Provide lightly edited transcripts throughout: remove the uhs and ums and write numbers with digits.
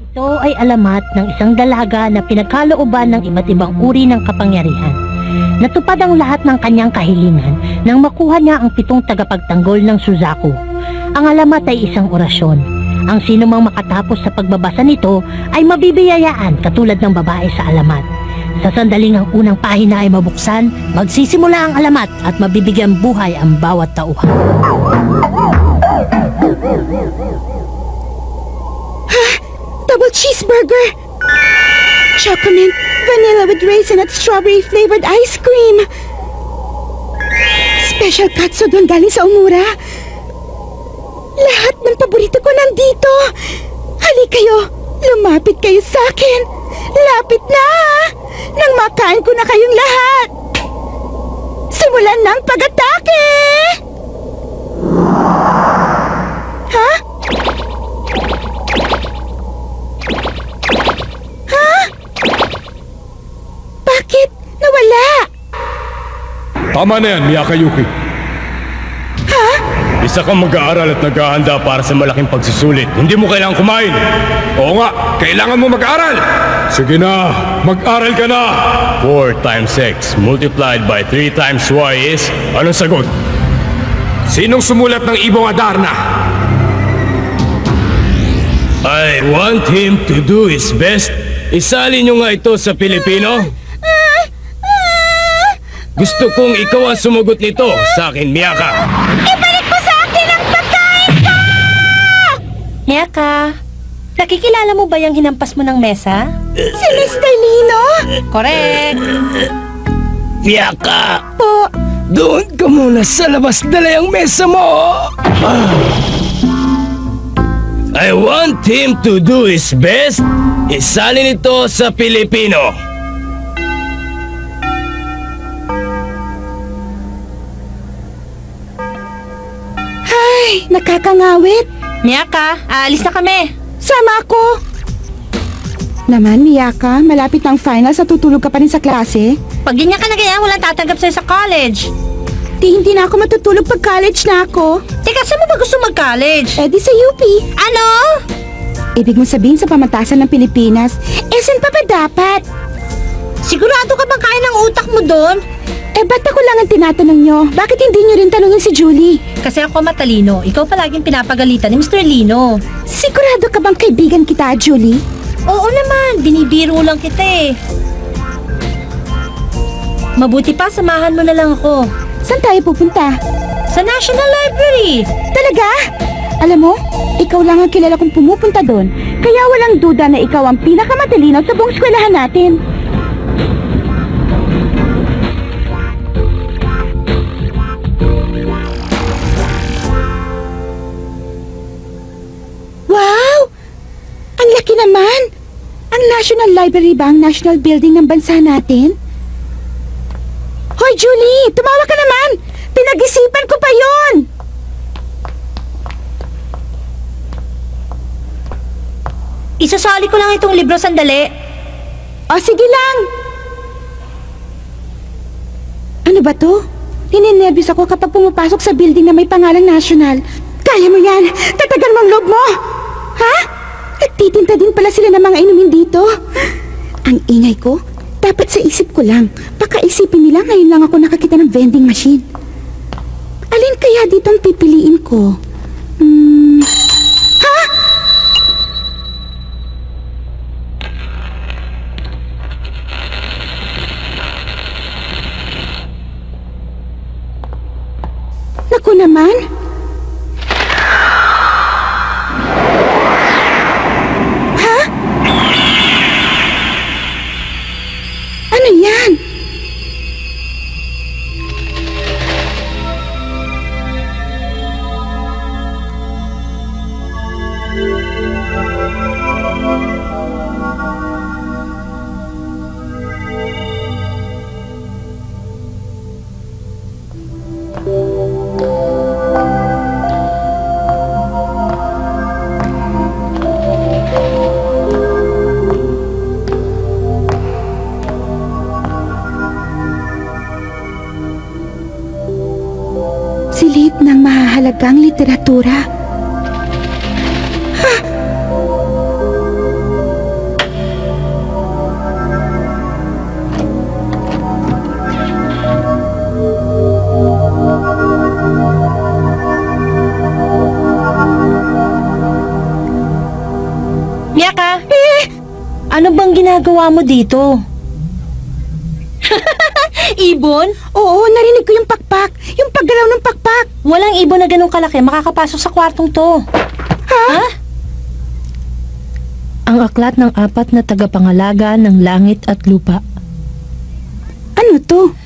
Ito ay alamat ng isang dalaga na pinagkalooban ng iba't ibang uri ng kapangyarihan. Natupad ang lahat ng kanyang kahilingan nang makuha niya ang 7 tagapagtanggol ng Suzaku. Ang alamat ay isang orasyon. Ang sinumang makatapos sa pagbabasa nito ay mabibiyayaan katulad ng babae sa alamat. Sa sandaling ang unang pahina ay mabuksan, magsisimula ang alamat at mabibigyan buhay ang bawat tauhan. Double cheeseburger! Chocolate, vanilla with raisin at strawberry flavored ice cream! Special katsudon galing sa Omura! Lahat ng paborito ko nandito! Halika kayo! Lumapit kayo sa akin! Lapit na! Nang makain ko na kayong lahat! Simulan ng pag-atake! Ha? Ha? Bakit? Nawala? Tama na yan, Miyaka Yuki. Ha? Isa kang mag-aaral at naghahanda para sa malaking pagsusulit. Hindi mo kailangan kumain. Oo nga, kailangan mo mag-aaral. Sige na, mag-aral ka na. 4 times x multiplied by 3 times y is... Anong sagot? Sinong sumulat ng Ibong Adarna? I want him to do his best. Isali nyo nga ito sa Pilipino. Gusto kong ikaw ang sumugot nito sa akin, Miyaka. Ibalik mo sa akin ang pagkain ko! Miyaka, nakikilala mo ba yung hinampas mo ng mesa? Si Mr. Lino? Correct! Miyaka! Po, Doon ka muna sa labas, dala yung mesa mo! I want him to do his best. Isali nito sa Pilipino. ay, nakakangawit. Miyaka, aalis na kami. Sama ako. Naman, Miyaka, malapit na ang finals at tutulog ka pa rin sa klase. Pag ganyan ka na ganyan, walang tatanggap sa'yo sa college. Hindi na ako matutulog pag college na ako. Teka, saan mo ba gusto mag-college? Eh di sa UP. Ano? Ibig mo sabihin sa pamantasan ng Pilipinas, saan pa ba dapat? Sigurado ka bang kaya ng utak mo doon? Eh ba't ako lang ang tinatanong nyo? Bakit hindi nyo rin tanungin si Julie? Kasi ako matalino, ikaw palaging pinapagalitan ni Mr. Lino. Sigurado ka bang kaibigan kita, Julie? Oo naman, binibiro lang kita eh. Mabuti pa, samahan mo na lang ako. Saan tayo pupunta? Sa National Library. Talaga? Alam mo, ikaw lang ang kilala kong pumupunta doon. Kaya walang duda na ikaw ang pinakamatalino sa buong eskwelahan natin. Wow! Ang laki naman! Ang National Library ba ang national building ng bansa natin? Hoy, Julie! Tumawa ka naman! Pinag-isipan ko pa yon! Isasali ko lang itong libro sandali. O, sige lang! Ano ba to? Ninenervyos ako kapag pumapasok sa building na may pangalang national. Kaya mo yan! Tatagan mo ang loob mo! Ha? Nagtitinta din pala sila ng mga inumin dito. Ang ingay ko, dapat sa isip ko lang. Baka isipin nila ngayon lang ako nakakita ng vending machine. Alin kaya dito ang pipiliin ko? Ha? Naku naman! Ha? Ano yan? Silid ng mahahalagang literatura. Ha? ginawa mo dito? Ibon? Oo, narinig ko yung pakpak. Yung paggalaw ng pakpak. Walang ibon na ganun kalaki makakapasok sa kwartong to. Ha? Ang aklat ng 4 na tagapangalaga ng langit at lupa. Ano to?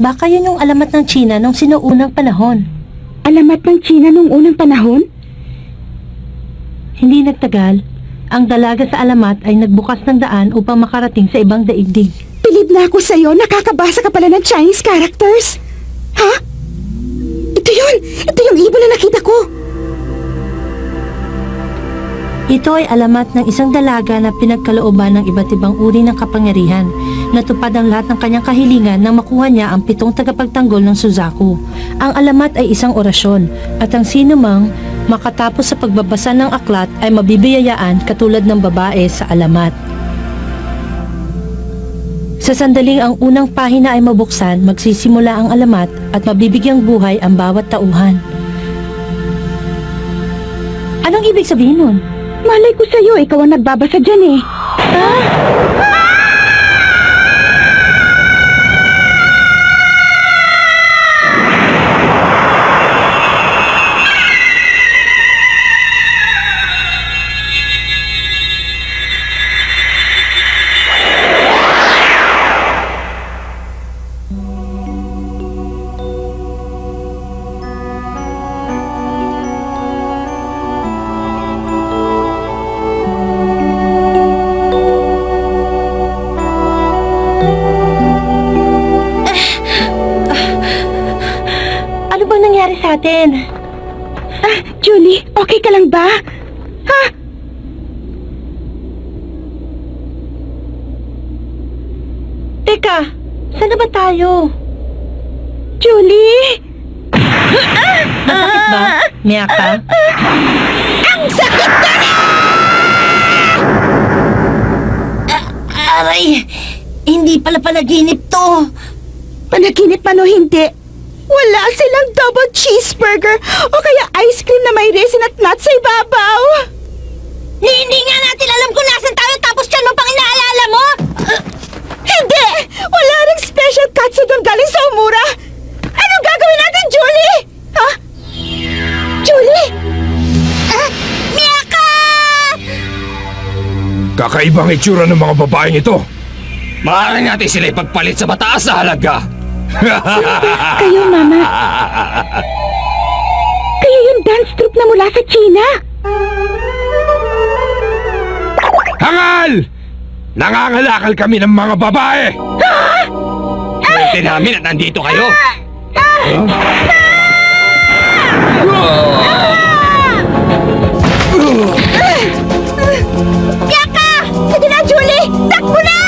Baka yun yung alamat ng China nung sinuunang panahon. Alamat ng China nung unang panahon? Hindi nagtagal, ang dalaga sa alamat ay nagbukas ng daan upang makarating sa ibang daigdig. Bilib na ako sa'yo, nakakabasa ka pala ng Chinese characters. Ha? Ito yun! Ito yung ibon na nakita ko! Ito ay alamat ng isang dalaga na pinagkalooban ng iba't ibang uri ng kapangyarihan. Natupad ang lahat ng kanyang kahilingan nang makuha niya ang 7 tagapagtanggol ng Suzaku. Ang alamat ay isang orasyon at ang sinumang makatapos sa pagbabasa ng aklat ay mabibiyayaan katulad ng babae sa alamat. Sa sandaling ang unang pahina ay mabuksan, magsisimula ang alamat at mabibigyang buhay ang bawat tauhan. Anong ibig sabihin nun? Malay ko sa'yo, ikaw ang nagbabasa dyan eh. Ano bang nangyari sa atin? Julie, okay ka lang ba? Ha? Teka, saan na ba tayo? Julie! Masakit ba, Miyaka? Ang sakit na na! Aray, hindi pala panaginip to. Panaginip man o hindi, wala silang double cheeseburger o kaya ice cream na may resin at nuts sa ibabaw. Hindi nga natin alam kung nasan tayo tapos yan mo pang inaalala mo? Hindi! Wala ring special katsu doon galing sa Umura! Anong gagawin natin, Julie? Ha? Julie? Miyaka! Kakaibang itsura ng mga babaeng ito. Maaari natin sila ipagpalit sa mataas na halaga. Kayo, Mama. Kayo yung dance troupe na mula sa China. Hangal! Nangangalakal kami ng mga babae! Swerte namin at nandito kayo! Yaka! Sige na, Julie! Takbo na!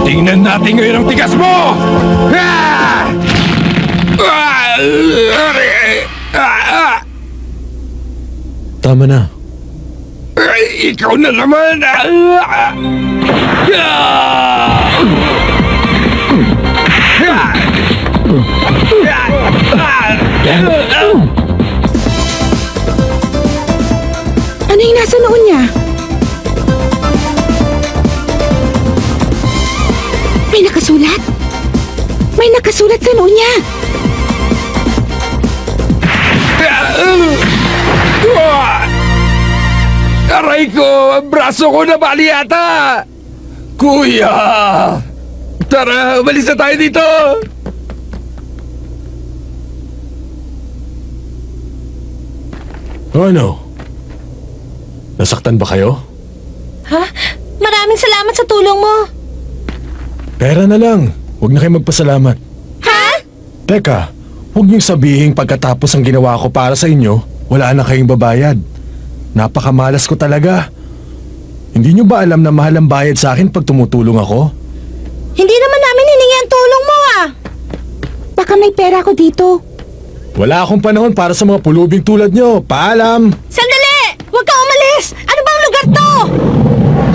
Tingnan natin ngayon ang tigas mo! Tama na. Ikaw na naman! Ano yung nasa noon niya? May nakasulat? May nakasulat sa noon niya! Aray ko! Ang braso ko na bali yata! Kuya! Tara, umalis na tayo dito! Ano? Nasaktan ba kayo? Ha? Maraming salamat sa tulong mo. Pera na lang. Huwag na kayo magpasalamat. Ha? Teka, huwag niyong sabihin pagkatapos ang ginawa ko para sa inyo, wala na kayong babayad. Napakamalas ko talaga. Hindi niyo ba alam na mahal ang bayad sa akin pag tumutulong ako? Hindi naman namin hiningi ang tulong mo ah. Baka may pera ko dito. Wala akong panahon para sa mga pulubing tulad niyo. Paalam! Sandali! Huwag kang umalis! Ano bang lugar to?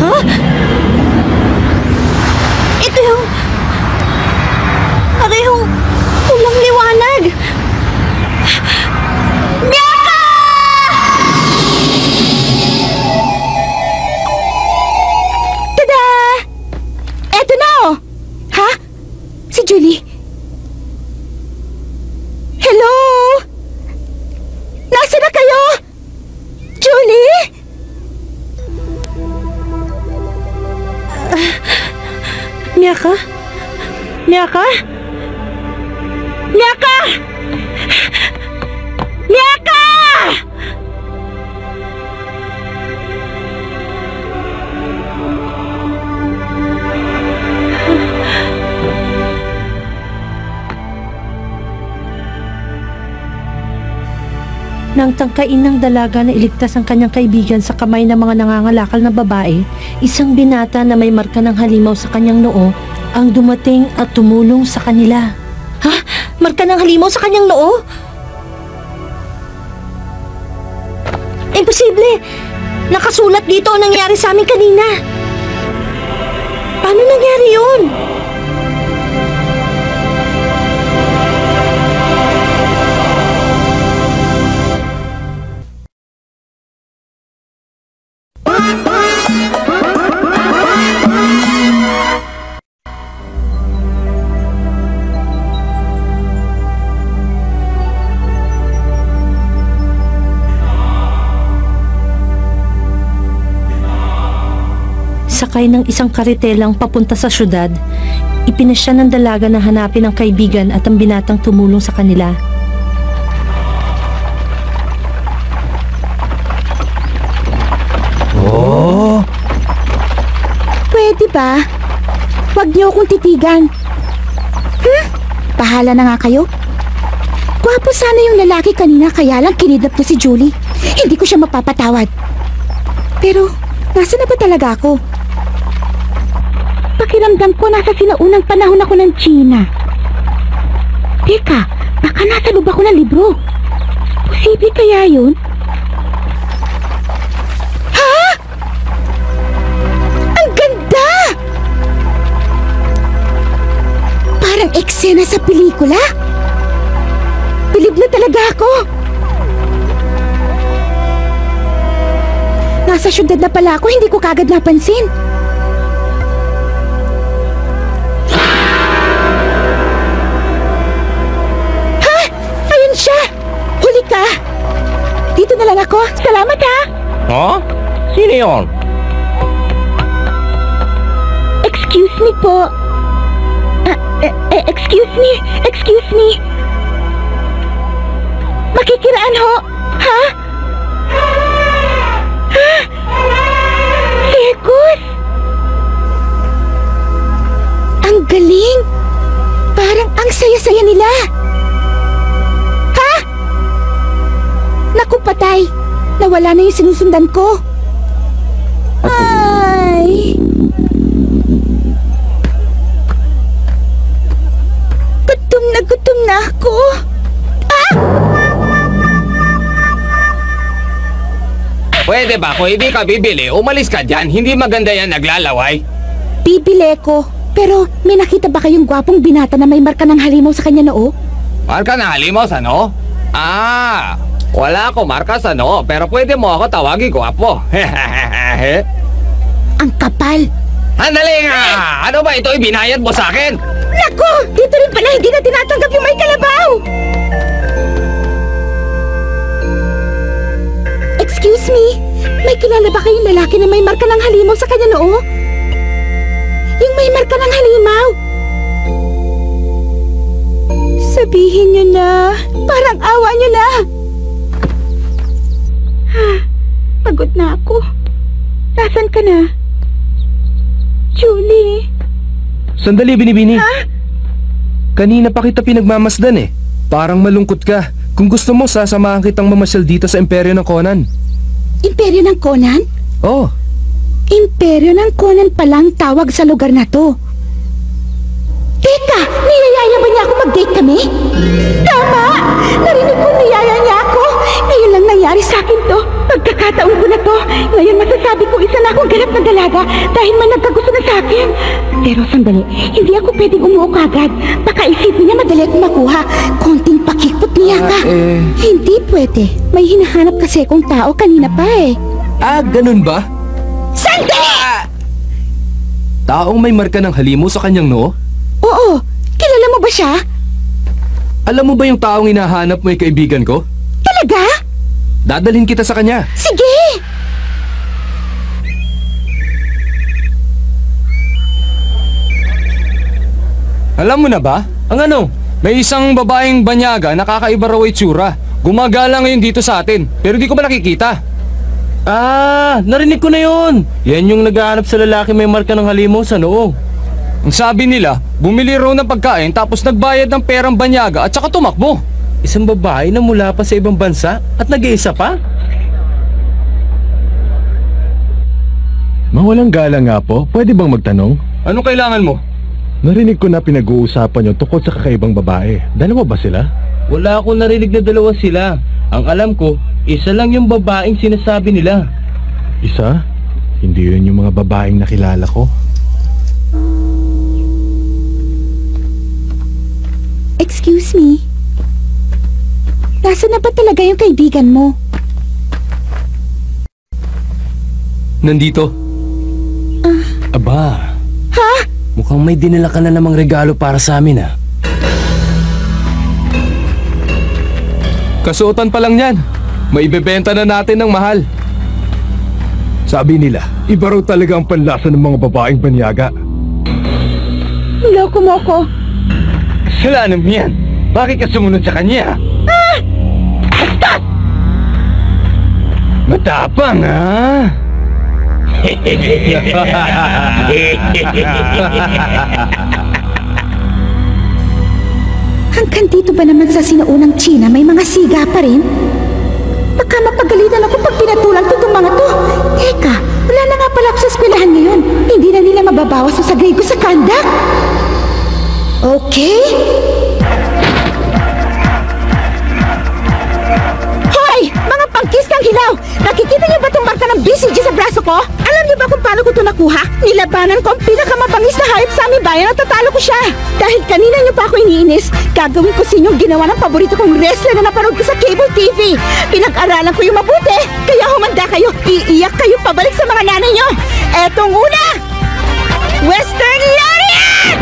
Ha? Ito yung... Parehong... Walang liwanag. Miyaka! Julie? Hello? Nasaan na kayo? Julie? Miyaka? Miyaka? Miyaka! Miyaka! Nang tangkain ng dalaga na iligtas ang kanyang kaibigan sa kamay ng mga nangangalakal na babae, isang binata na may marka ng halimaw sa kanyang noo ang dumating at tumulong sa kanila. Ha? Marka ng halimaw sa kanyang noo? Imposible! Nakasulat dito ang nangyari sa amin kanina. Paano nangyari yun? Sakay ng isang karitelang papunta sa syudad, ipinasya ng dalaga na hanapin ang kaibigan at ang binatang tumulong sa kanila. Oh! Pwede ba? Huwag niyo akong titigan. Bahala na nga kayo. Gwapo sana yung lalaki kanina kaya lang kinidnap niya si Julie. Hindi ko siya mapapatawad. Pero, nasa na ba talaga ako? Pakiramdam ko nasa sinaunang panahon ako ng China. Teka, baka nasa loob ako ng libro. Posible kaya yun? Ha? Ang ganda! Parang eksena sa pelikula. Bilib na talaga ako. Nasa syudad na pala ako, hindi ko kagad napansin. Ha? Ayun siya! Huli ka! Dito na lang ako. Salamat ha! Oh? Sino yun? Excuse me po. Excuse me. Makikiraan ho. Ha? Circus! Ang galing! Parang ang saya-saya nila! Ha? Naku patay! Nawala na yung sinusundan ko! Ay! Gutom na ako! Ah! Pwede ba kung hindi ka bibili, umalis ka dyan. Hindi maganda yan naglalaway. Bibili ko. Pero may nakita ba kayong gwapong binata na may marka ng halimaw sa kanya noo? Marka na halimaw sa noo? Ah, wala ako marka sa noo, pero pwede mo ako tawagin ko, apo. Ang kapal! Handali nga! Ano ba ito ibinayad mo sa akin? Naku! Dito rin pala hindi na tinatanggap yung may kalabaw! Excuse me? May kilala ba kayong lalaki na may marka ng halimaw sa kanya noo? Yung may marka ng halimaw! Sabihin nyo na! Parang awa nyo na! Pagod na ako. Nasaan ka na? Julie! Sandali, Binibini. Ha? Kanina pa kita pinagmamasdan eh. Parang malungkot ka. Kung gusto mo, sasamahan kitang mamasyal dito sa Imperyo ng Conan. Imperyo ng Conan? Oh, Imperyo ng Conan palang tawag sa lugar na to. Teka! Niyayaya ba niya ako mag-date kami? Tama! Narinig ko niyaya niya ako! Ngayon lang nangyari sa akin to. Pagkakataon ko na to. Ngayon masasabi ko isa na akong ganap na dalaga dahil may nagkagusto na sa akin. Pero sandali, hindi ako pwedeng umuo kagad. Baka isipin niya madali akong makuha. Konting pakikot niya ka. Hindi pwede. May hinahanap kasi akong tao kanina pa eh. ganun ba? Sandali! Taong may marka ng halimaw sa kanyang noo? Oo, kilala mo ba siya? Alam mo ba yung taong hinahanap mo ay kaibigan ko? Talaga? Dadalhin kita sa kanya. Sige! Alam mo na ba? Ang ano? May isang babaeng banyaga na kakaiba raw itsura. Gumagala ngayon dito sa atin, pero di ko ba nakikita? Ah, narinig ko na yun. Yan yung naghahanap sa lalaki may marka ng halimaw sa noo. Ang sabi nila, bumili raw ng pagkain tapos nagbayad ng perang banyaga at saka tumakbo. Isang babae na mula pa sa ibang bansa at nag-iisa pa? Mawalang galang nga po, pwede bang magtanong? Ano kailangan mo? Narinig ko na pinag-uusapan nyo tungkol sa kakaibang babae. Dalawa ba sila? Wala akong narinig na dalawa sila. Ang alam ko, isa lang yung babaeng sinasabi nila. Isa? Hindi yun yung mga babaeng nakilala ko. Excuse me? Nasaan na ba talaga yung kaibigan mo? Nandito. Aba, Ha? mukhang may dinala ka na namang regalo para sa amin ah. Kasuotan pa lang yan. Maibebenta na natin ng mahal. Sabi nila, iba raw talaga ang panlasa ng mga babaeng banyaga. Loko mo ko. Kasalanan mo yan. Bakit ka sumunod sa kanya? Basta! Matapang, ha? Hanggang dito ba naman sa sinuunang China may mga siga pa rin? Baka mapagalitan ako pag pinatulan ko itong mga to. Teka, wala na nga pala ako sa eskwelahan ngayon. Hindi na nila mababawas sa grade ko sa conduct. Okay? Hoy! Mga pangkis ng hilaw! Nakikita niyo ba itong marka ng BCG sa braso ko? Alam niyo ba kung paano ko ito nakuha? Nilabanan ko ang pinakamabangis na hayop sa aming bayan at tatalo ko siya. Dahil kanina niyo pa ako iniinis, gagawin ko sa inyo ang ginawa ng paborito kong wrestler na napanood ko sa cable TV. Pinag-aralan ko yung mabuti, kaya humanda kayo. Iiyak kayo pabalik sa mga nanay niyo. Etong una! Western Lariat!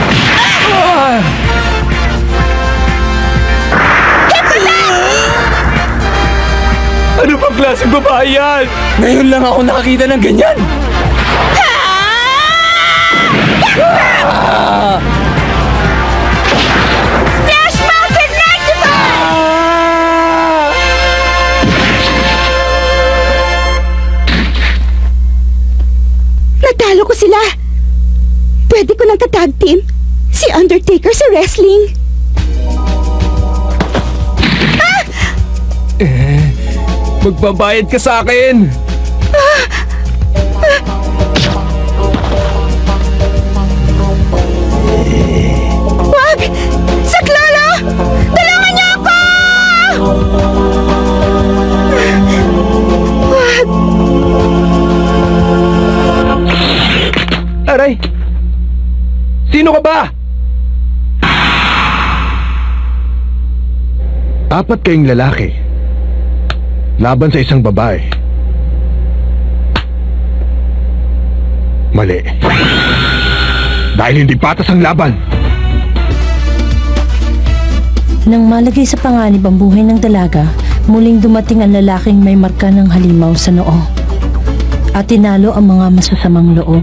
Ano bang klaseng babae yan? Ngayon lang ako nakakita ng ganyan. Splash Mountain Electrified! Natalo ko sila. Pwede ko nang ka-tag team si Undertaker sa wrestling. Magbabayad ka sa akin. Wag! Saklolo! Tulungan niyo ako! Wag! Aray! Sino ka ba? Apat kayong lalaki. Laban sa isang babae. Mali. Dahil hindi patas ang laban. Nang malagay sa panganib ang buhay ng dalaga, muling dumating ang lalaking may marka ng halimaw sa noo. At tinalo ang mga masasamang loob.